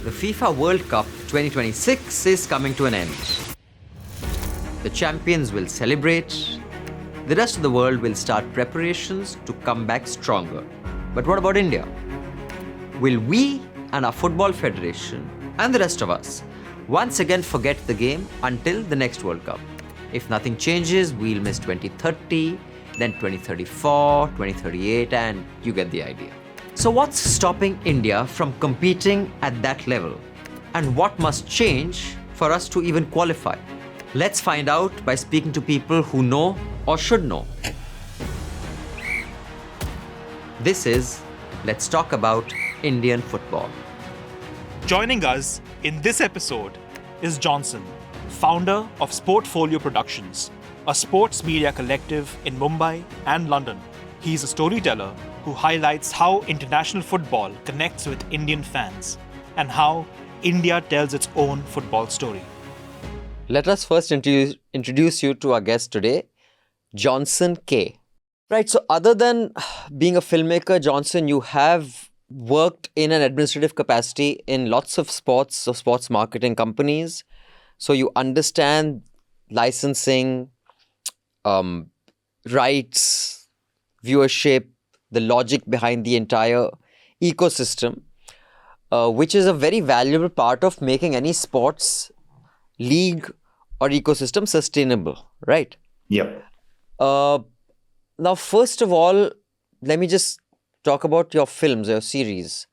The FIFA World Cup 2026 is coming to an end. The champions will celebrate. The rest of the world will start preparations to come back stronger. But what about India? Will we and our football federation and the rest of us once again forget the game until the next World Cup? If nothing changes, we'll miss 2030, then 2034, 2038, and you get the idea. So what's stopping India from competing at that level? And what must change for us to even qualify? Let's find out by speaking to people who know or should know. This is Let's Talk About Indian Football. Joining us in this episode is Johnson, founder of Sportfolio Productions, a sports media collective in Mumbai and London. He's a storyteller who highlights how international football connects with Indian fans and how India tells its own football story. Let us first introduce you to our guest today, Johnson K. Right, so other than being a filmmaker, Johnson, you have worked in an administrative capacity in lots of sports marketing companies. So you understand licensing, rights, viewership, the logic behind the entire ecosystem, which is a very valuable part of making any sports league or ecosystem sustainable, right? Yep. Now, first of all, let me just talk about your films, your series.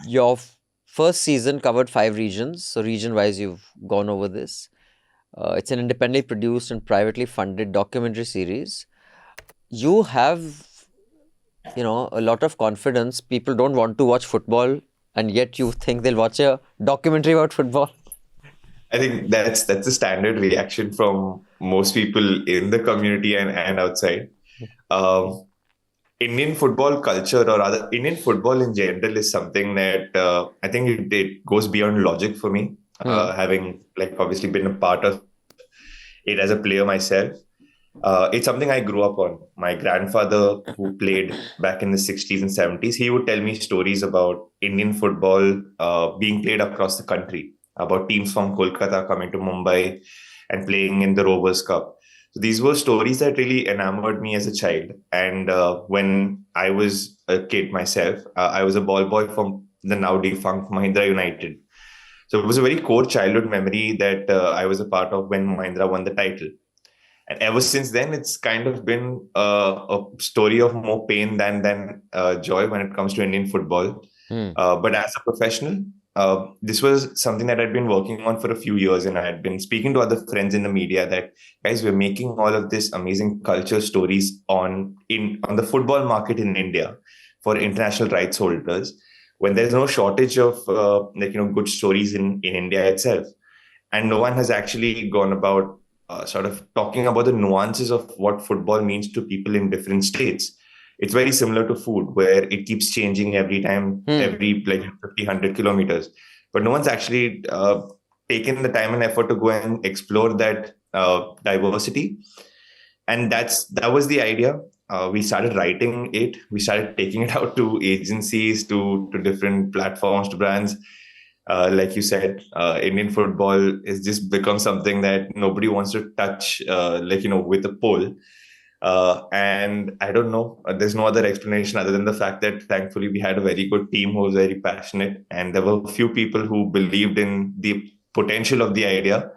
Your first season covered 5 regions. So region-wise, you've gone over this. It's an independently produced and privately funded documentary series. You have, a lot of confidence. People don't want to watch football, and yet you think they'll watch a documentary about football. I think that's the standard reaction from most people in the community and outside. Indian football culture, or rather Indian football in general, is something that I think it goes beyond logic for me. Having obviously been a part of it as a player myself. It's something I grew up on. My grandfather, who played back in the 60s and 70s, he would tell me stories about Indian football being played across the country, about teams from Kolkata coming to Mumbai and playing in the Rovers Cup. So these were stories that really enamored me as a child. And when I was a kid myself, I was a ball boy from the now defunct Mahindra United. So it was a very core childhood memory that I was a part of when Mahindra won the title. And ever since then, it's kind of been a story of more pain than joy when it comes to Indian football. But as a professional, this was something that I'd been working on for a few years, and I had been speaking to other friends in the media that, guys, we're making all of this amazing culture stories on the football market in India for international rights holders, when there's no shortage of good stories in India itself. And no one has actually gone about sort of talking about the nuances of what football means to people in different states. It's very similar to food, where it keeps changing every time, every 50, 100 kilometers. But no one's actually taken the time and effort to go and explore that diversity. And that was the idea. We started writing it. We started taking it out to agencies, to different platforms, to brands. Like you said, Indian football has just become something that nobody wants to touch, with a pole. And I don't know, there's no other explanation other than the fact that thankfully we had a very good team who was very passionate. And there were a few people who believed in the potential of the idea,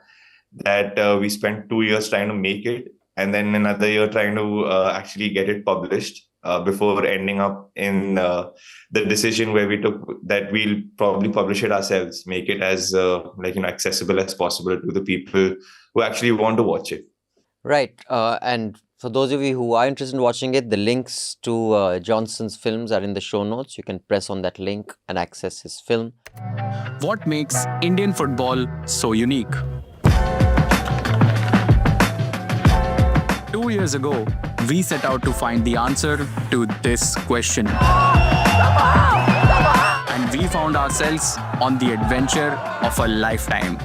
that we spent 2 years trying to make it, and then another year trying to actually get it published before ending up in the decision where we took that we'll probably publish it ourselves, make it as accessible as possible to the people who actually want to watch it. Right. And for those of you who are interested in watching it, the links to Johnson's films are in the show notes. You can press on that link and access his film. What makes Indian football so unique? 2 years ago, we set out to find the answer to this question. And we found ourselves on the adventure of a lifetime.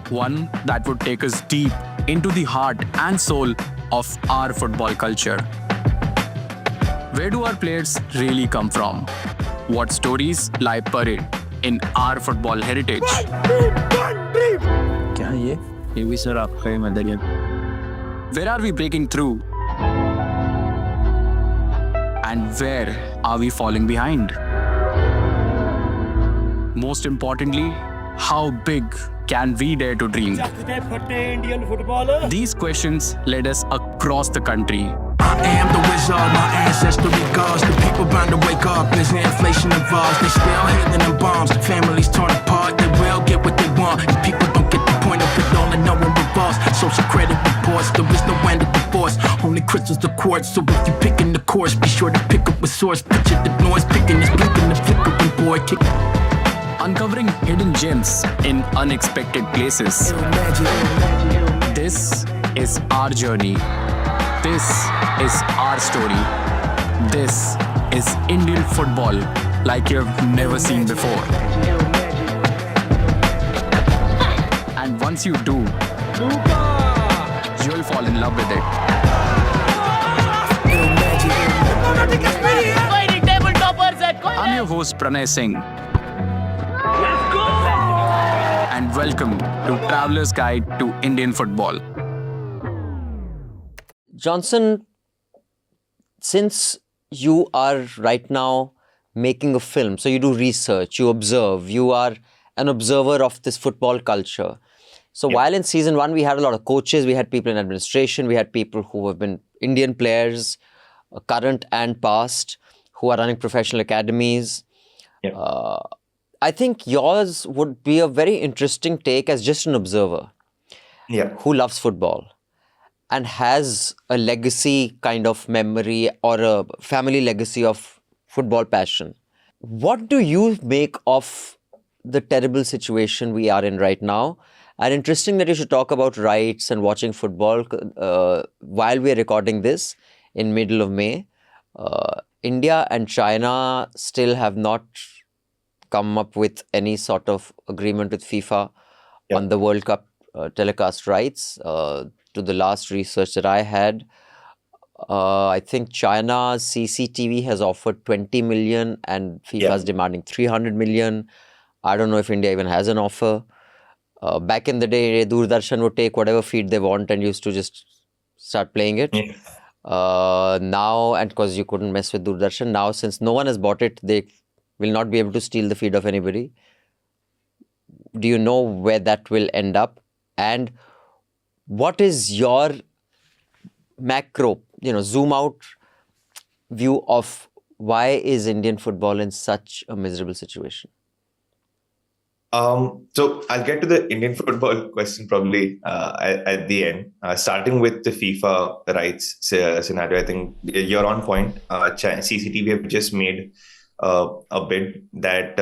One that would take us deep into the heart and soul of our football culture. Where do our players really come from? what stories lie buried in our football heritage. Where are we breaking through? And where are we falling behind? Most importantly, how big can we dare to dream? These questions led us across the country. I am the wizard, my ancestry gods. The people bound to wake up as the inflation involves. They still hailing in bombs, families torn apart. They will get what they want. If people don't get the point of it, all and no one revolves. Social credit reports, there is no end to divorce. Only crystals the quartz, so if you picking the course, be sure to pick up a source. Picture the noise, picking this, blinking the flickering board. Uncovering hidden gems in unexpected places. This is our journey. This is our story. This is Indian football like you've never seen before. And once you do, you'll fall in love with it. I'm your host Pranay Singh. And welcome to Traveler's Guide to Indian Football. Johnson, since you are right now making a film, so you do research, you observe, you are an observer of this football culture. So while in season 1, we had a lot of coaches, we had people in administration, we had people who have been Indian players, current and past, who are running professional academies. I think yours would be a very interesting take as just an observer who loves football and has a legacy kind of memory or a family legacy of football passion. What do you make of the terrible situation we are in right now? And interesting that you should talk about rights and watching football while we are recording this in middle of May. India and China still have not come up with any sort of agreement with FIFA on the World Cup telecast rights. To the last research that I had, I think China's CCTV has offered 20 million and FIFA is demanding 300 million. I don't know if India even has an offer. Back in the day, Doordarshan would take whatever feed they want and used to just start playing it. Now, and because you couldn't mess with Doordarshan, now since no one has bought it, they will not be able to steal the feed of anybody. Do you know where that will end up? And what is your macro, zoom out view of why is Indian football in such a miserable situation? So I'll get to the Indian football question probably at the end. Starting with the FIFA rights scenario, I think you're on point. CCTV have just made a bid that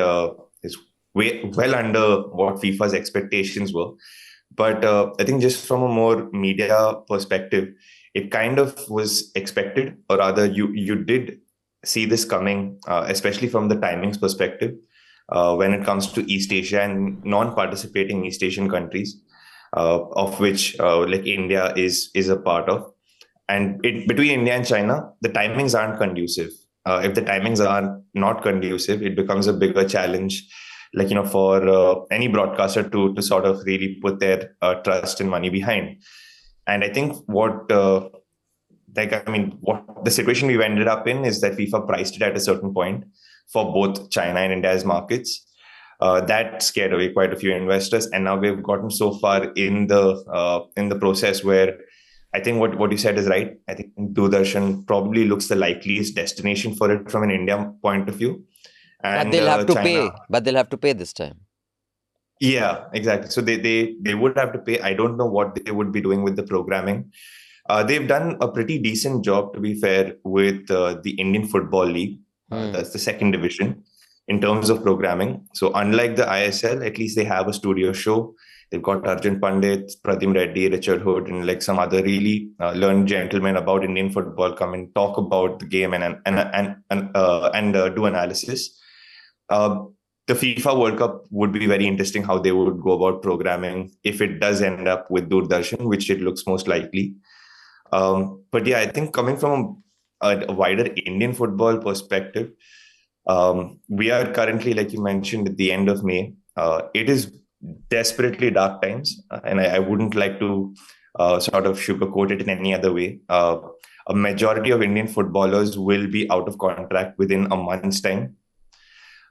is well under what FIFA's expectations were. But I think just from a more media perspective, it kind of was expected, or rather you did see this coming, especially from the timings perspective, when it comes to East Asia and non-participating East Asian countries, of which like India is a part of. And between India and China, the timings aren't conducive. If the timings are not conducive, it becomes a bigger challenge, for any broadcaster to sort of really put their trust and money behind. And I think what the situation we've ended up in is that FIFA priced it at a certain point for both China and India's markets. That scared away quite a few investors, and now we've gotten so far in the process where I think what you said is right. I think Doordarshan probably looks the likeliest destination for it from an India point of view. And but they'll have to China, pay. But they'll have to pay this time. Yeah, exactly. So they would have to pay. I don't know what they would be doing with the programming. They've done a pretty decent job, to be fair, with the Indian Football League. That's the second division in terms of programming. So unlike the ISL, at least they have a studio show. They've got Arjun Pandit, Pratim Reddy, Richard Hood, and like some other really learned gentlemen about Indian football come and talk about the game and do analysis. The FIFA World Cup would be very interesting how they would go about programming if it does end up with Doordarshan, which it looks most likely. But yeah, I think coming from a wider Indian football perspective, We are currently, like you mentioned, at the end of May. It is desperately dark times, and I wouldn't like to sort of sugarcoat it in any other way. A majority of Indian footballers will be out of contract within a month's time.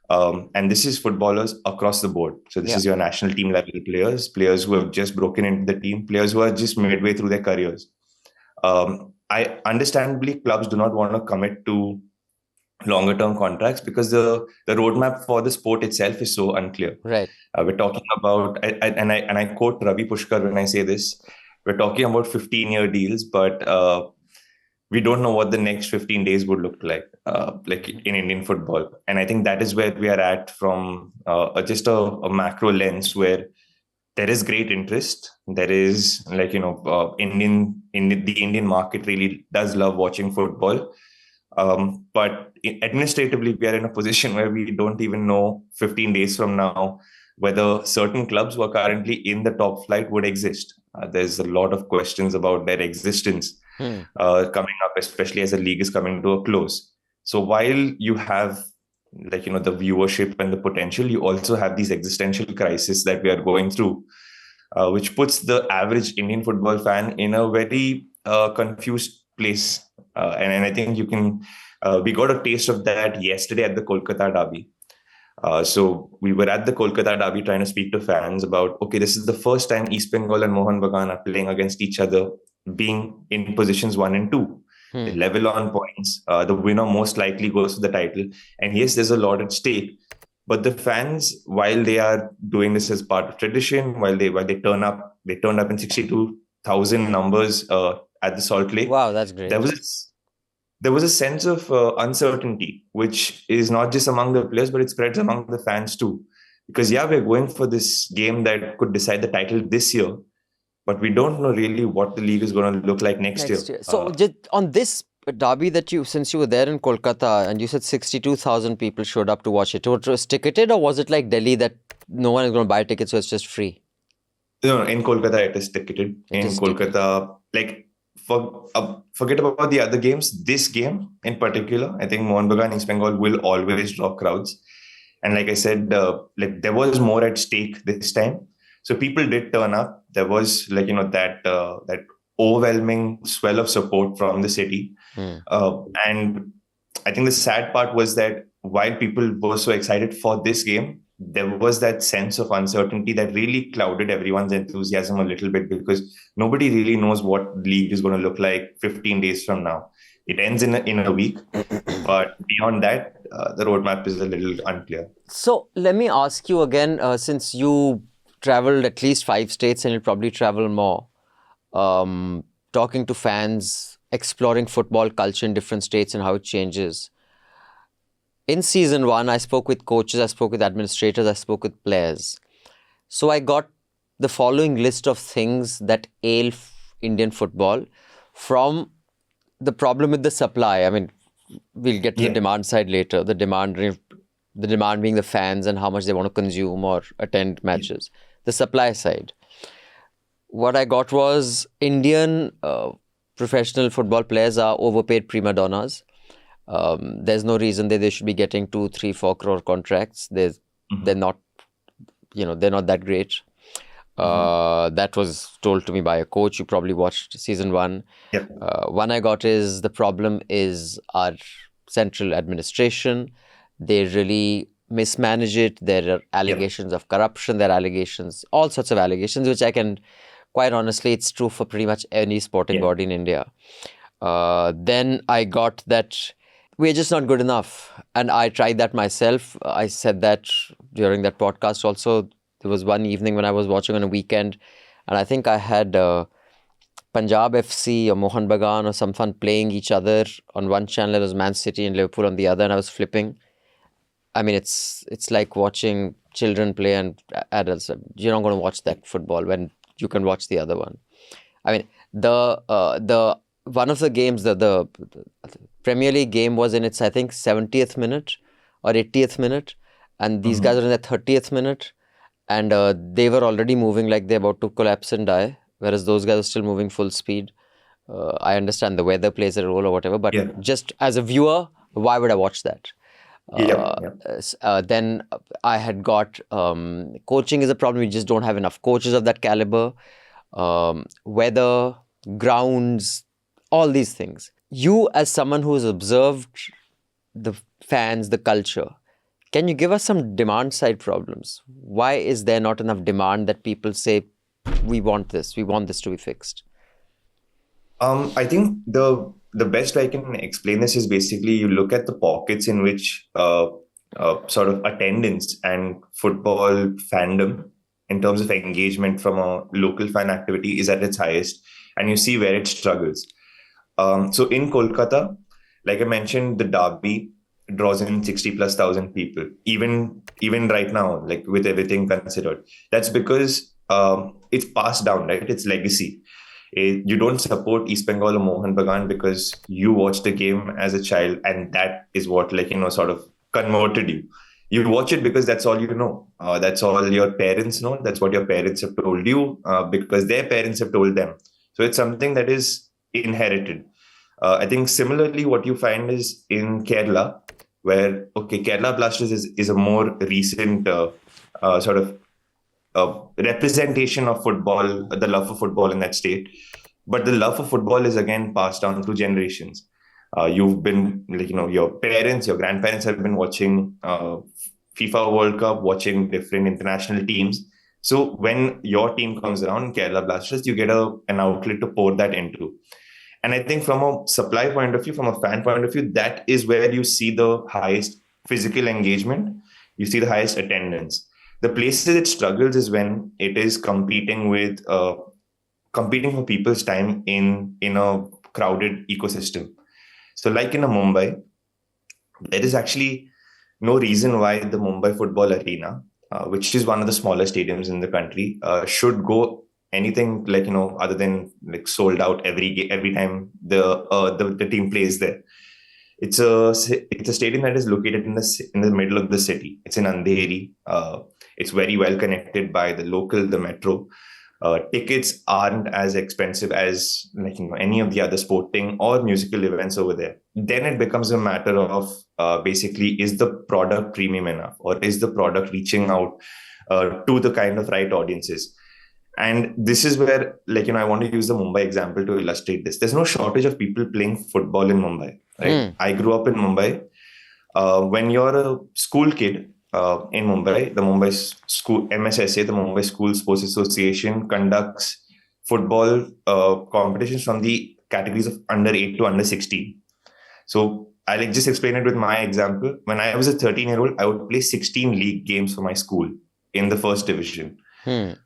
And this is footballers across the board. So this is your national team level players who have just broken into the team, players who are just midway through their careers. I understandably, clubs do not want to commit to longer term contracts because the roadmap for the sport itself is so unclear. Right. We're talking about, and I quote Ravi Pushkar when I say this, we're talking about 15-year deals, but we don't know what the next 15 days would look like in Indian football. And I think that is where we are at from just a macro lens where there is great interest. There is the Indian market really does love watching football. But administratively, we are in a position where we don't even know 15 days from now whether certain clubs who are currently in the top flight would exist. There's a lot of questions about their existence coming up, especially as the league is coming to a close. So while you have the viewership and the potential, you also have these existential crises that we are going through, which puts the average Indian football fan in a very confused place. And I think we got a taste of that yesterday at the Kolkata derby. So we were at the Kolkata derby trying to speak to fans about, okay, this is the first time East Bengal and Mohun Bagan are playing against each other, being in positions 1 and 2. They level on points. The winner most likely goes to the title. And yes, there's a lot at stake. But the fans, while they are doing this as part of tradition, while they turned up in 62,000 numbers at the Salt Lake. Wow, that's great. There was a sense of uncertainty, which is not just among the players, but it spreads among the fans too. Because we're going for this game that could decide the title this year, but we don't know really what the league is going to look like next year. So on this derby since you were there in Kolkata and you said 62,000 people showed up to watch it, it was ticketed, or was it like Delhi that no one is going to buy tickets, so it's just free? No, in Kolkata it is ticketed. Kolkata, forget about the other games. This game in particular, I think Mohun Bagan and East Bengal will always draw crowds. And like I said, there was more at stake this time. So people did turn up. There was that overwhelming swell of support from the city. And I think the sad part was that while people were so excited for this game, there was that sense of uncertainty that really clouded everyone's enthusiasm a little bit, because nobody really knows what the league is going to look like 15 days from now. It ends in a week, but beyond that, the roadmap is a little unclear. So let me ask you again, since you traveled at least 5 states and you'll probably travel more, talking to fans, exploring football culture in different states and how it changes. In season 1, I spoke with coaches, I spoke with administrators, I spoke with players. So I got the following list of things that ail Indian football, from the problem with the supply. I mean, we'll get to the demand side later. The demand being the fans and how much they want to consume or attend matches. The supply side. What I got was Indian professional football players are overpaid prima donnas. There's no reason that they should be getting 2, 3, 4 crore contracts. They're not, they're not that great. That was told to me by a coach. You probably watched season 1. One I got is the problem is our central administration. They really mismanage it. There are allegations of corruption. There are allegations, all sorts of allegations, which I can, quite honestly, it's true for pretty much any sporting body in India. Then I got that we're just not good enough. And I tried that myself. I said that during that podcast also. There was one evening when I was watching on a weekend, and I think I had Punjab FC or Mohun Bagan or some fun playing each other on one channel. It was Man City and Liverpool on the other, and I was flipping. I mean, it's like watching children play and adults. You're not going to watch that football when you can watch the other one. I mean, the one of the games, the Premier League game was in its, I think, 70th minute or 80th minute, and these guys are in their 30th minute. And they were already moving like they're about to collapse and die, whereas those guys are still moving full speed. I understand the weather plays a role or whatever, but just as a viewer, why would I watch that? Then I had got coaching is a problem. We just don't have enough coaches of that caliber. Weather, grounds, all these things. You, as someone who has observed the fans, the culture, can you give us some demand side problems? Why is there not enough demand that people say, we want this to be fixed? I think the best way I can explain this is basically you look at the pockets in which sort of attendance and football fandom in terms of engagement from a local fan activity is at its highest, and you see where it struggles. So in Kolkata, like I mentioned, the derby draws in 60,000+ people, even right now, like with everything considered. That's because it's passed down, right? It's legacy. You don't support East Bengal or Mohun Bagan because you watched the game as a child, and that is what, sort of converted you. You watch it because that's all you know. That's all your parents know. That's what your parents have told you because their parents have told them. So it's something that is inherited. I think similarly, what you find is in Kerala, where, Kerala Blasters is a more recent sort of representation of football, the love for football in that state. But the love for football is again passed down through generations. You've been, your parents, your grandparents have been watching FIFA World Cup, watching different international teams. So when your team comes around, Kerala Blasters, you get an outlet to pour that into. And I think from a supply point of view, from a fan point of view, that is where you see the highest physical engagement. You see the highest attendance. The places it struggles is when it is competing for people's time in a crowded ecosystem. So like in a Mumbai, there is actually no reason why the Mumbai Football Arena, which is one of the smaller stadiums in the country, should go anything other than sold out every time the team plays there. It's a stadium that is located in the middle of the city. It's in Andheri. It's very well connected by the metro. Tickets aren't as expensive as any of the other sporting or musical events over there. Then it becomes a matter of basically, is the product premium enough, or is the product reaching out to the kind of right audiences? And this is where, I want to use the Mumbai example to illustrate this. There's no shortage of people playing football in Mumbai, right? I grew up in Mumbai. When you're a school kid in Mumbai, the Mumbai School MSSA, the Mumbai School Sports Association, conducts football competitions from the categories of under 8 to under 16. So I'll just explain it with my example. When I was a 13-year-old, I would play 16 league games for my school in the first division. On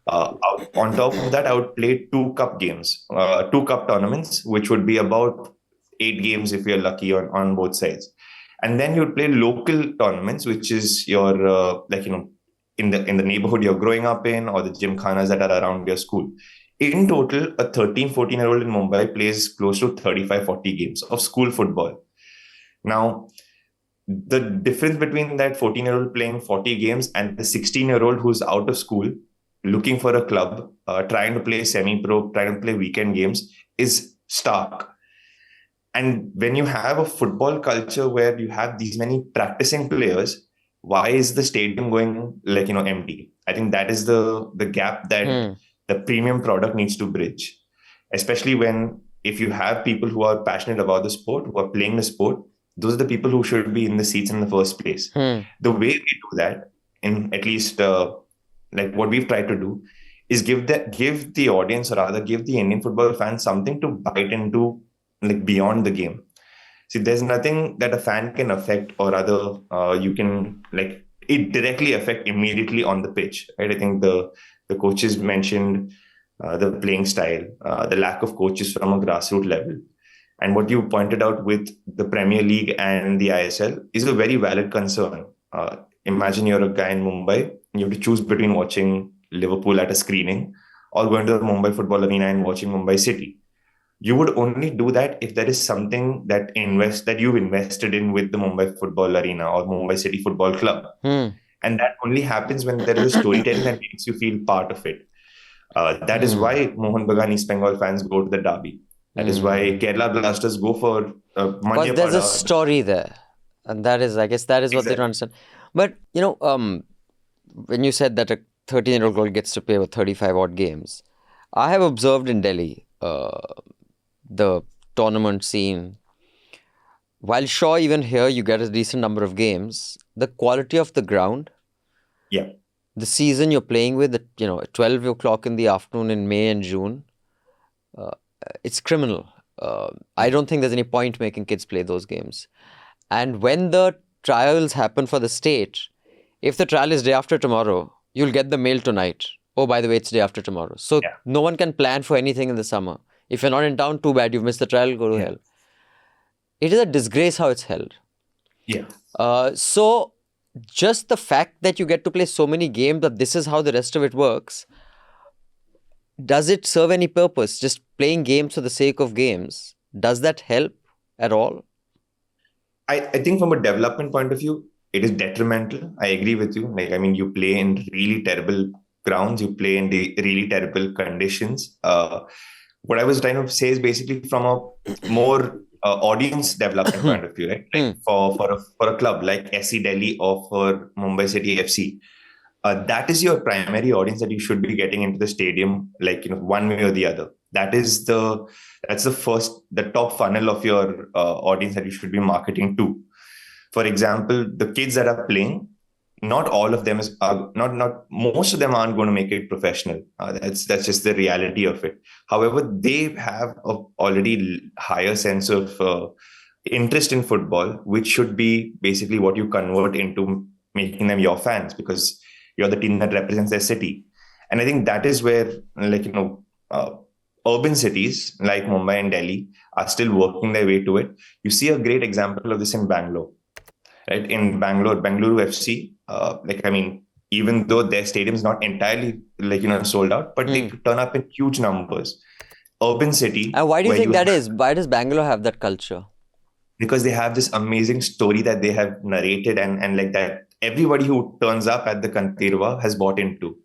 top of that, I would play 2 cup games, 2 cup tournaments, which would be about 8 games if you're lucky on both sides. And then you'd play local tournaments, which is your, in the neighborhood you're growing up in, or the gymkhanas that are around your school. In total, a 13, 14-year-old in Mumbai plays close to 35, 40 games of school football. Now, the difference between that 14-year-old playing 40 games and the 16-year-old who's out of school, looking for a club, trying to play semi-pro, trying to play weekend games, is stark. And when you have a football culture where you have these many practicing players, why is the stadium going empty? I think that is the gap that the premium product needs to bridge. Especially if you have people who are passionate about the sport, who are playing the sport, those are the people who should be in the seats in the first place. The way we do that, in at least what we've tried to do, is give the audience, or rather give the Indian football fans something to bite into, beyond the game. See, there's nothing that a fan can affect, or rather you can it directly affect immediately on the pitch, right? I think the coaches mentioned the playing style, the lack of coaches from a grassroots level. And what you pointed out with the Premier League and the ISL is a very valid concern. Imagine you're a guy in Mumbai, you have to choose between watching Liverpool at a screening or going to the Mumbai Football Arena and watching Mumbai City. You would only do that if there is something that you've invested in with the Mumbai Football Arena or Mumbai City Football Club. And that only happens when there is a storytelling that makes you feel part of it. That is why Mohun Bagan East Bengal fans go to the derby. That is why Kerala Blasters go for Manya. Because there's a story there. And that is, I guess, that is what they don't understand. But, when you said that a 13-year-old girl gets to play with 35 odd games, I have observed in Delhi the tournament scene. While sure, even here you get a decent number of games, the quality of the ground, Yeah. the season you're playing with, at 12 o'clock in the afternoon in May and June, it's criminal. I don't think there's any point making kids play those games. And when the trials happen for the state, if the trial is day after tomorrow, you'll get the mail tonight. Oh, by the way, it's day after tomorrow. So no one can plan for anything in the summer. If you're not in town, too bad. You've missed the trial, go to hell. It is a disgrace how it's held. Yeah. So just the fact that you get to play so many games, that this is how the rest of it works, does it serve any purpose? Just playing games for the sake of games, does that help at all? I think from a development point of view, it is detrimental. I agree with you. You play in really terrible grounds, you play in the really terrible conditions. What I was trying to say is basically from a more audience development point of view, right? Like for a club like SC Delhi or for Mumbai City FC, that is your primary audience that you should be getting into the stadium, one way or the other. That's the top funnel of your audience that you should be marketing to. For example, the kids that are playing, not all of them most of them aren't going to make it professional. That's just the reality of it. However, they have a already higher sense of interest in football, which should be basically what you convert into making them your fans, because you're the team that represents their city. And I think that is where, urban cities like Mumbai and Delhi are still working their way to it. You see a great example of this in Bangalore, right? In Bengaluru FC, even though their stadium is not entirely sold out, but they turn up in huge numbers. Urban city. And why do you think that is? Why does Bangalore have that culture? Because they have this amazing story that they have narrated and like that everybody who turns up at the Kantirva has bought into.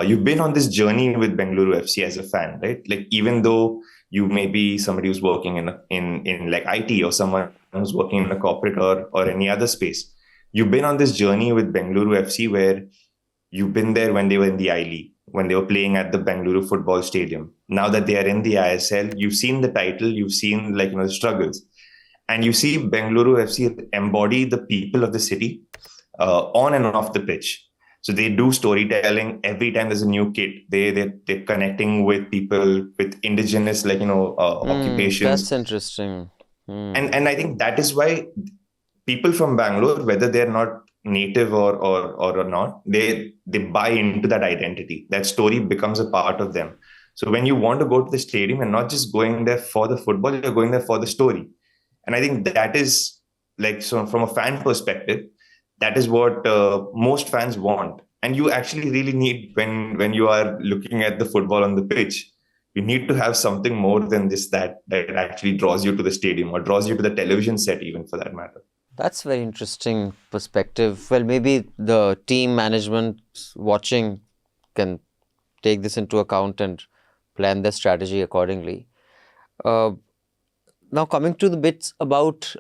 You've been on this journey with Bengaluru FC as a fan, right? Like, even though you may be somebody who's working in like IT, or someone who's working in a corporate or any other space, you've been on this journey with Bengaluru FC where you've been there when they were in the I League, when they were playing at the Bengaluru football stadium. Now that they are in the ISL, you've seen the title, you've seen the struggles, and you see Bengaluru FC embody the people of the city on and off the pitch. So they do storytelling every time there's a new kid. They're connecting with people with indigenous occupations. That's interesting. And I think that is why people from Bangalore, whether they're not native or not, they buy into that identity. That story becomes a part of them. So when you want to go to the stadium, and not just going there for the football, you're going there for the story. And I think that is so from a fan perspective, that is what most fans want. And you actually really need, when you are looking at the football on the pitch, you need to have something more than just that actually draws you to the stadium or draws you to the television set, even, for that matter. That's very interesting perspective. Well, maybe the team management watching can take this into account and plan their strategy accordingly. Now, coming to the bits about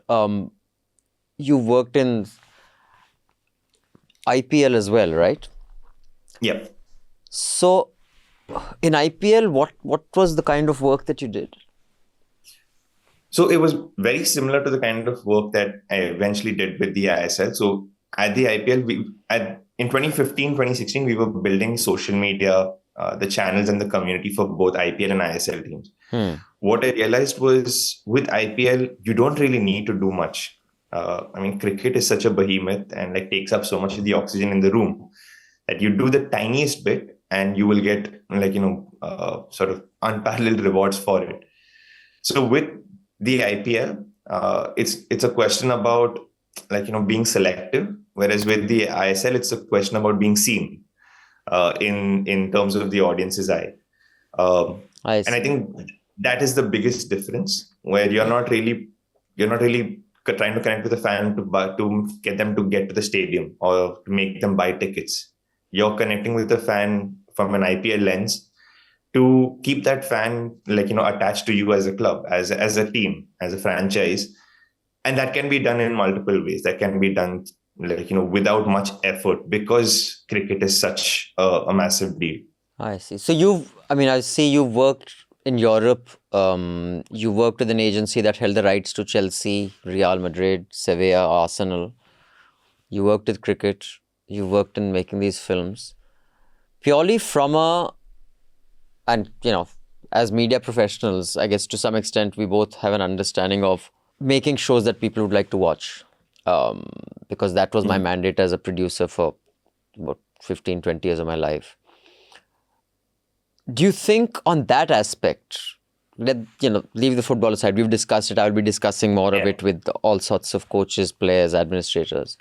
you worked in IPL as well, right? Yeah. So, in IPL, what was the kind of work that you did? So it was very similar to the kind of work that I eventually did with the ISL. So at the IPL, in 2015, 2016, we were building social media, the channels and the community for both IPL and ISL teams. What I realized was, with IPL, you don't really need to do much. Cricket is such a behemoth and takes up so much of the oxygen in the room that you do the tiniest bit and you will get sort of unparalleled rewards for it. So with the IPL, it's a question about being selective, whereas with the ISL, it's a question about being seen in terms of the audience's eye. And I think that is the biggest difference, where you're not really trying to connect with the fan to get them to get to the stadium or to make them buy tickets. You're connecting with the fan from an IPL lens to keep that fan attached to you as a club, as a team, as a franchise, And that can be done in multiple ways. That can be done without much effort, because cricket is such a massive deal. I see. So I see you worked in Europe. You worked with an agency that held the rights to Chelsea, Real Madrid, Sevilla, Arsenal. You worked with cricket. You worked in making these films. Purely as media professionals, I guess to some extent we both have an understanding of making shows that people would like to watch. Because that was my mandate as a producer for about 15, 20 years of my life. Do you think on that aspect, leave the football aside, we've discussed it, I'll be discussing more of it with all sorts of coaches, players, administrators.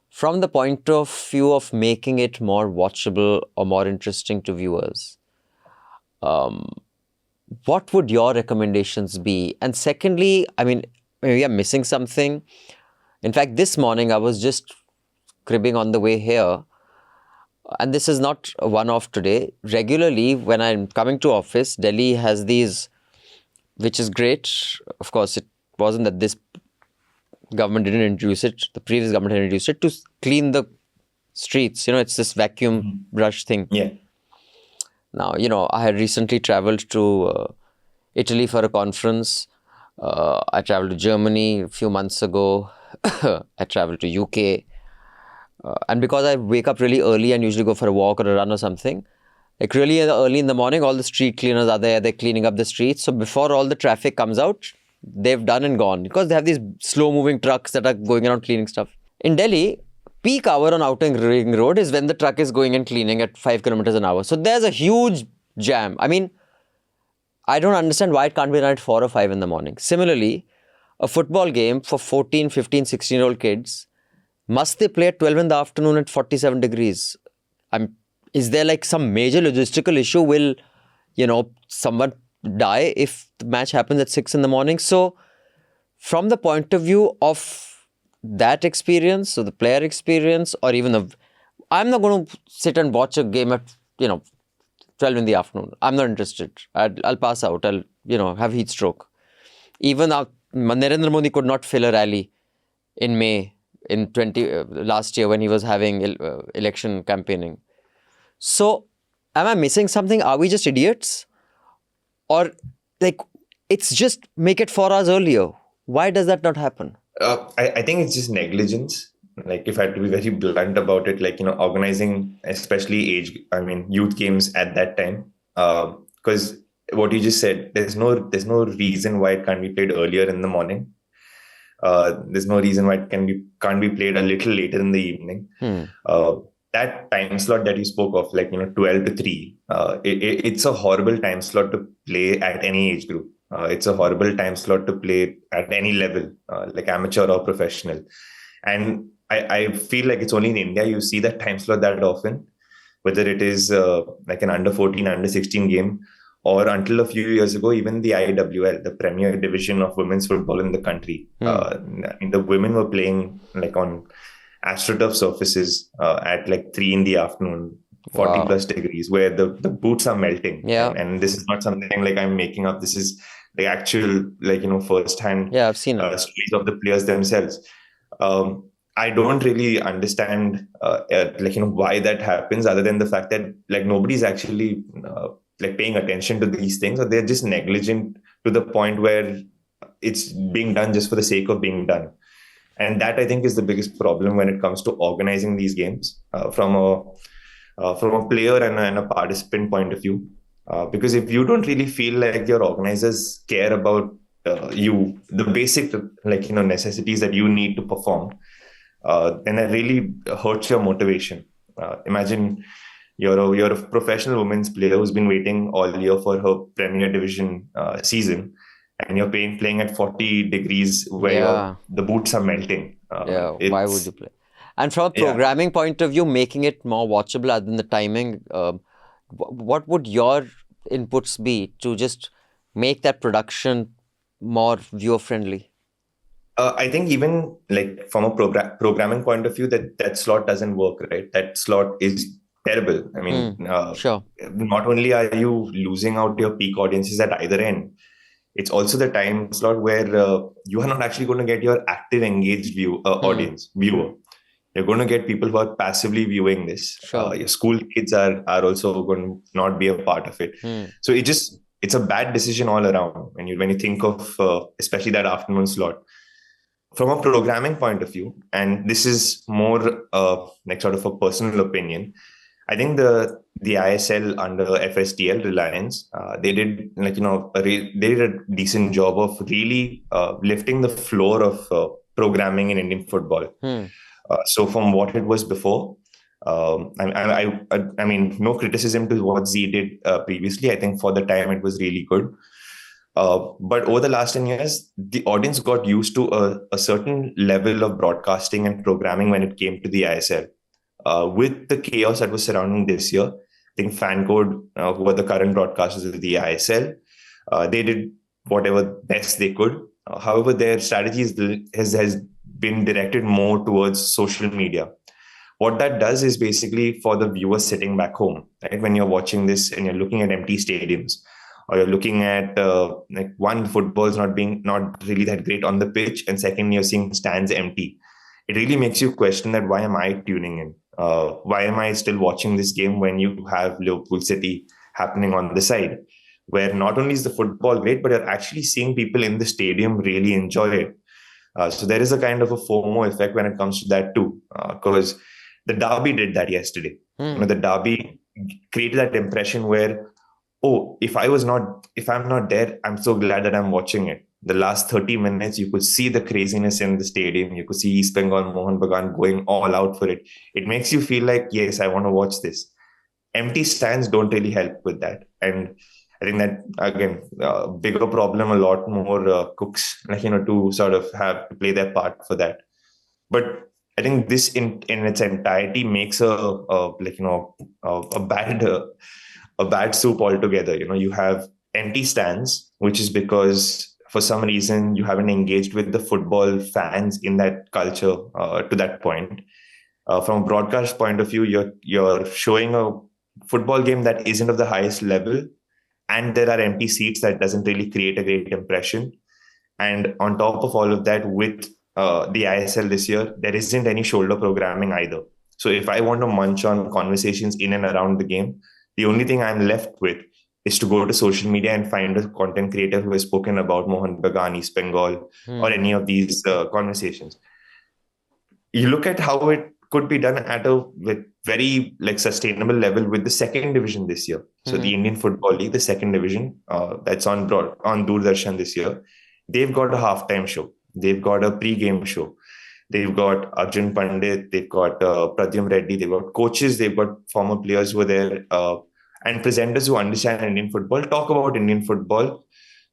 From the point of view of making it more watchable or more interesting to viewers, what would your recommendations be? And secondly, maybe I'm missing something. In fact, this morning I was just cribbing on the way here, and this is not a one-off today. Regularly, when I'm coming to office, Delhi has these, which is great. Of course, it wasn't that this government didn't introduce it. The previous government had introduced it to clean the streets. It's this vacuum brush thing. Yeah. Now, I had recently traveled to Italy for a conference. I traveled to Germany a few months ago. I traveled to UK. And because I wake up really early and usually go for a walk or a run or something, like really early in the morning, all the street cleaners are there. They're cleaning up the streets. So before all the traffic comes out, they've done and gone, because they have these slow-moving trucks that are going around cleaning stuff. In Delhi, peak hour on Outer Ring Road is when the truck is going and cleaning at 5 kilometers an hour. So there's a huge jam. I don't understand why it can't be done at 4 or 5 in the morning. Similarly, a football game for 14, 15, 16-year-old kids, must they play at 12 in the afternoon at 47 degrees? Is there like some major logistical issue? Will, someone die if the match happens at 6 in the morning? So from the point of view of that experience, so the player experience, or even I'm not going to sit and watch a game at, 12 in the afternoon. I'm not interested. I'll pass out. I'll, have heat stroke. Even Narendra Modi could not fill a rally in May in last year when he was having election campaigning. So am I missing something? Are we just idiots? Or it's just make it 4 hours earlier. Why does that not happen? I think it's just negligence. If I had to be very blunt about it, organizing, especially youth games at that time. Because what you just said, there's no reason why it can't be played earlier in the morning. There's no reason why it can't be played a little later in the evening. That time slot that you spoke of, 12 to 3, it's a horrible time slot to play at any age group. It's a horrible time slot to play at any level, like amateur or professional. And I feel like it's only in India you see that time slot that often, whether it is an under 14, under 16 game, or until a few years ago, even the IWL, the premier division of women's football in the country. The women were playing on AstroTurf surfaces at 3 in the afternoon, 40 plus degrees, where the boots are melting. Yeah. And this is not something I'm making up. This is the actual, first-hand I've seen it. stories of the players themselves. I don't really understand, why that happens, other than the fact that nobody's actually paying attention to these things, or they're just negligent to the point where it's being done just for the sake of being done. And that, I think, is the biggest problem when it comes to organizing these games from a player and a participant point of view. Because if you don't really feel like your organizers care about the basic necessities that you need to perform, then that really hurts your motivation. Imagine you're a professional women's player who's been waiting all year for her Premier Division season, and you're playing at 40 degrees where the boots are melting. Why would you play? And from a programming point of view, making it more watchable other than the timing, what would your inputs be to just make that production more viewer-friendly? I think even from a programming point of view, that slot doesn't work, right? That slot is terrible. I mean, sure. Not only are you losing out your peak audiences at either end, it's also the time slot where you are not actually going to get your active, engaged viewer. You're going to get people who are passively viewing this. Sure. Your school kids are also going to not be a part of it. So it's a bad decision all around when you think of especially that afternoon slot. From a programming point of view, and this is more like sort of a personal opinion, I think the ISL under FSTL Reliance, they did they did a decent job of really lifting the floor of programming in Indian football. So from what it was before, I mean, no criticism to what Z did previously. I think for the time it was really good. But over the last 10 years, the audience got used to a certain level of broadcasting and programming when it came to the ISL. With the chaos that was surrounding this year, I think FanCode, who are the current broadcasters of the ISL, they did whatever best they could. However, their strategy has been directed more towards social media. What that does is basically for the viewer sitting back home, right? When you're watching this and you're looking at empty stadiums, or you're looking at like one, football's not really that great on the pitch, and second, you're seeing stands empty. It really makes you question that why am I tuning in? Why am I still watching this game when you have Liverpool City happening on the side, where not only is the football great, but you're actually seeing people in the stadium really enjoy it. So there is a kind of a FOMO effect when it comes to that too, because the derby did that yesterday. The derby created that impression where, oh, if I'm not there, I'm so glad that I'm watching it. The last 30 minutes, you could see the craziness in the stadium. You could see East Bengal, Mohan Bagan going all out for it. It makes you feel like, yes, I want to watch this. Empty stands don't really help with that. And I think that, again, bigger problem, a lot more cooks, to sort of have to play their part for that. But I think this in its entirety makes a bad soup altogether. You have empty stands, which is because for some reason you haven't engaged with the football fans in that culture to that point. From a broadcast point of view, you're showing a football game that isn't of the highest level, and there are empty seats that doesn't really create a great impression. And on top of all of that, with the ISL this year, there isn't any shoulder programming either. So if I want to munch on conversations in and around the game, the only thing I'm left with is to go to social media and find a content creator who has spoken about Mohan Bagan, East Bengal, or any of these conversations. You look at how it could be done at a very sustainable level with the second division this year. So the Indian Football League, the second division, that's on Doordarshan this year. They've got a halftime show. They've got a pre-game show. They've got Arjun Pandit. They've got Pradyum Reddy. They've got coaches. They've got former players who are there, and presenters who understand Indian football, talk about Indian football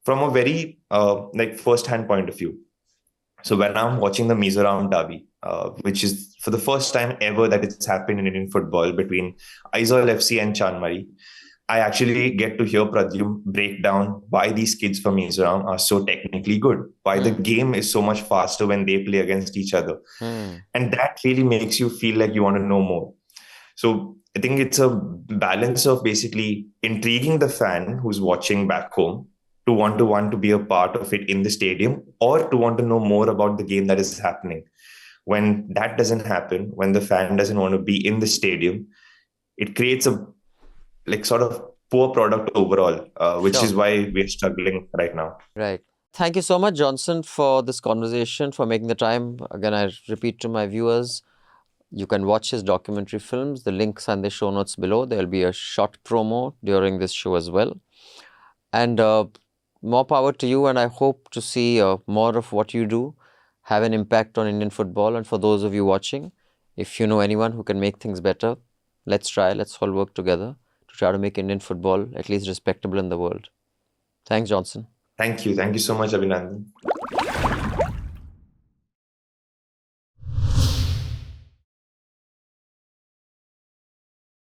from a very first-hand point of view. So when I'm watching the Mizoram derby, which is for the first time ever that it's happened in Indian football between Aizawl FC and Chanmari, I actually get to hear Pradyum break down why these kids from Mizoram are so technically good, why the game is so much faster when they play against each other. And that really makes you feel like you want to know more. So I think it's a balance of basically intriguing the fan who's watching back home to want to be a part of it in the stadium, or to want to know more about the game that is happening. When that doesn't happen, when the fan doesn't want to be in the stadium, it creates a sort of poor product overall, which is why we're struggling right now. Right. Thank you so much, Johnson, for this conversation, for making the time. Again, I repeat to my viewers, you can watch his documentary films. The links are in the show notes below. There will be a short promo during this show as well. And more power to you. And I hope to see more of what you do have an impact on Indian football. And for those of you watching, if you know anyone who can make things better, let's all work together to try to make Indian football at least respectable in the world. Thanks, Johnson. Thank you. Thank you so much, Abhinandan.